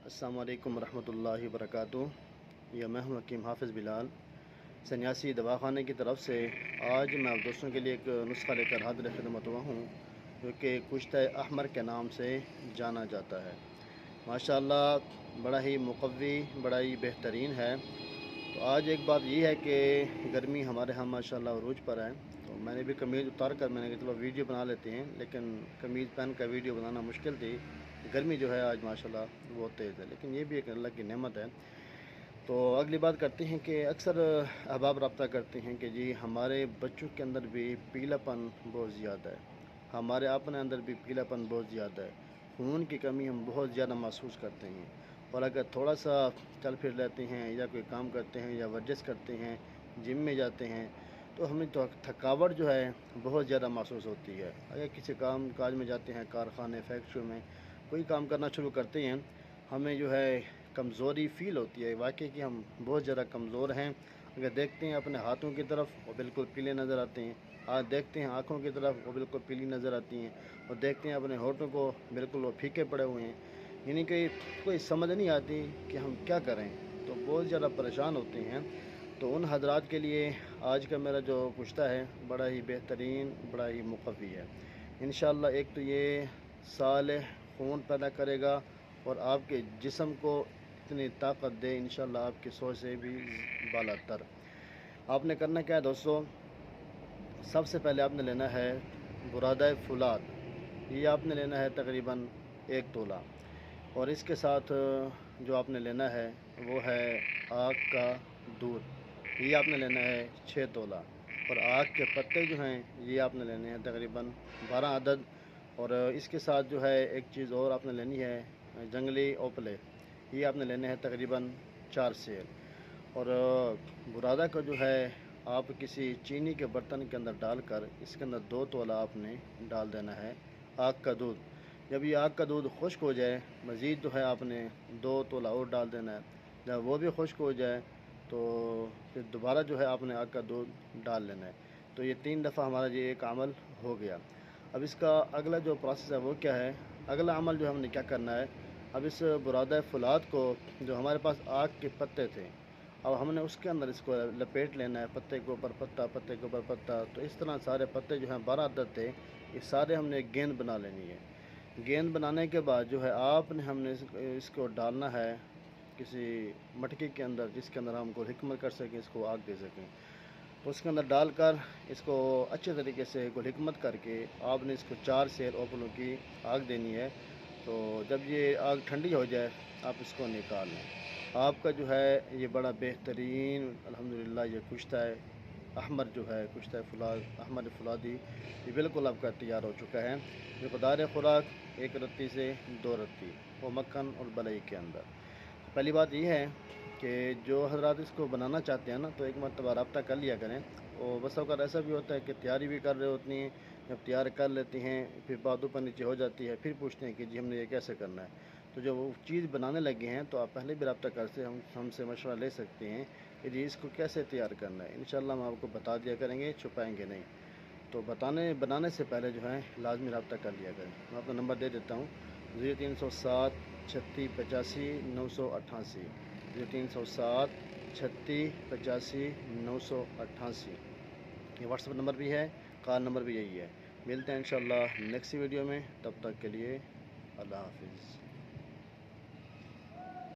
السلام علیکم ورحمۃ اللہ وبرکاتہ۔ یہ میں ہوں حکیم حافظ بلال سنیاسی دواخانے کی طرف سے۔ آج میں آپ دوستوں کے لیے ایک نسخہ لے کر حاضر خدمت ہوا ہوں جو کہ کشتہ احمر کے نام سے جانا جاتا ہے۔ ماشاءاللہ بڑا ہی مقوی، بڑا ہی بہترین ہے۔ تو آج ایک بات یہ ہے کہ گرمی ہمارے ہاں ماشاءاللہ عروج پر ہے، تو میں نے بھی قمیض اتار کر میں نے کہا چلو ویڈیو بنا لیتے ہیں، لیکن قمیض پہن کر ویڈیو بنانا مشکل تھی۔ گرمی جو ہے آج ماشاءاللہ بہت تیز ہے، لیکن یہ بھی ایک اللہ کی نعمت ہے۔ تو اگلی بات کرتے ہیں کہ اکثر احباب رابطہ کرتے ہیں کہ جی ہمارے بچوں کے اندر بھی پیلا پن بہت زیادہ ہے، ہمارے اپنے اندر بھی پیلا پن بہت زیادہ ہے، خون کی کمی ہم بہت زیادہ محسوس کرتے ہیں، اور اگر تھوڑا سا چل پھر لیتے ہیں یا کوئی کام کرتے ہیں یا ورزش کرتے ہیں، جم میں جاتے ہیں، تو ہمیں تھکاوٹ جو ہے بہت زیادہ محسوس ہوتی ہے۔ اگر کسی کام کاج میں جاتے ہیں، کارخانے فیکٹری میں کوئی کام کرنا شروع کرتے ہیں، ہمیں جو ہے کمزوری فیل ہوتی ہے، واقعی کہ ہم بہت زیادہ کمزور ہیں۔ اگر دیکھتے ہیں اپنے ہاتھوں کی طرف وہ بالکل پیلے نظر آتے ہیں، دیکھتے ہیں آنکھوں کی طرف وہ بالکل پیلی نظر آتی ہیں، اور دیکھتے ہیں اپنے ہونٹوں کو بالکل وہ پھیکے پڑے ہوئے ہیں، یعنی کہ کوئی سمجھ نہیں آتی کہ ہم کیا کریں، تو بہت زیادہ پریشان ہوتے ہیں۔ تو ان حضرات کے لیے آج کا میرا جو کشتہ ہے بڑا ہی بہترین، بڑا ہی مقوی ہے۔ انشاءاللہ ایک تو یہ صالح خون پیدا کرے گا اور آپ کے جسم کو اتنی طاقت دے، انشاءاللہ آپ کی سوچ سے بھی بالا تر۔ آپ نے کرنا کیا ہے دوستو، سب سے پہلے آپ نے لینا ہے برادہ فولاد، یہ آپ نے لینا ہے تقریباً 1 تولہ، اور اس کے ساتھ جو آپ نے لینا ہے وہ ہے آک کا دودھ، یہ آپ نے لینا ہے 6 تولہ، اور آک کے پتے جو ہیں یہ آپ نے لینے ہیں تقریباً 12 عدد، اور اس کے ساتھ جو ہے ایک چیز اور آپ نے لینی ہے جنگلی اوپلے، یہ آپ نے لینے ہیں تقریباً 4 سیل، اور برادہ کا جو ہے آپ کسی چینی کے برتن کے اندر ڈال کر اس کے اندر 2 تولہ آپ نے ڈال دینا ہے آگ کا دودھ۔ جب یہ آگ کا دودھ خشک ہو جائے، مزید جو ہے آپ نے 2 تولہ اور ڈال دینا ہے۔ جب وہ بھی خشک ہو جائے تو پھر دوبارہ جو ہے آپ نے آگ کا دودھ ڈال لینا ہے۔ تو یہ 3 دفعہ ہمارا یہ ایک عمل ہو گیا۔ اب اس کا اگلا جو پروسیس ہے وہ کیا ہے، اگلا عمل جو ہم نے کیا کرنا ہے، اب اس برادہ فولاد کو جو ہمارے پاس آگ کے پتے تھے، اب ہم نے اس کے اندر اس کو لپیٹ لینا ہے، پتے کے اوپر پتا، پتے کے اوپر پتا، تو اس طرح سارے پتے جو ہیں 12 عدد تھے، یہ سارے ہم نے ایک گیند بنا لینی ہے۔ گیند بنانے کے بعد جو ہے آپ نے ہم نے اس کو ڈالنا ہے کسی مٹکی کے اندر، جس کے اندر ہم کو حکمت کر سکیں، اس کو آگ دے سکیں، تو اس کے اندر ڈال کر اس کو اچھے طریقے سے گل حکمت کر کے آپ نے اس کو 4 سیر اوپلوں کی آگ دینی ہے۔ تو جب یہ آگ ٹھنڈی ہو جائے آپ اس کو نکال لیں، آپ کا جو ہے یہ بڑا بہترین الحمدللہ یہ کشتہ احمر جو ہے، کشتہ فولاد احمر فولادی، یہ بالکل آپ کا تیار ہو چکا ہے۔ مقدار خوراک 1 رتی سے 2 رتی، وہ مکھن اور بلئی کے اندر۔ پہلی بات یہ ہے کہ جو حضرات اس کو بنانا چاہتے ہیں نا، تو ایک مرتبہ رابطہ کر لیا کریں، اور بس اوقات ایسا بھی ہوتا ہے کہ تیاری بھی کر رہے ہوتی ہیں، جب تیار کر لیتی ہیں پھر بات اوپر نیچے ہو جاتی ہے، پھر پوچھتے ہیں کہ جی ہم نے یہ کیسے کرنا ہے۔ تو جب وہ چیز بنانے لگے ہیں تو آپ پہلے بھی رابطہ کرتے ہم سے مشورہ لے سکتے ہیں کہ جی اس کو کیسے تیار کرنا ہے، انشاءاللہ ہم آپ کو بتا دیا کریں گے، چھپائیں گے نہیں۔ تو بنانے سے پہلے جو ہے لازمی رابطہ کر لیا کریں۔ میں آپ کو نمبر دے دیتا ہوں 0307 36 85 988، 0307 36 85 988، یہ واٹس ایپ نمبر بھی ہے، کال نمبر بھی یہی ہے۔ ملتے ہیں انشاءاللہ نیکسٹ ویڈیو میں، تب تک کے لیے اللہ حافظ۔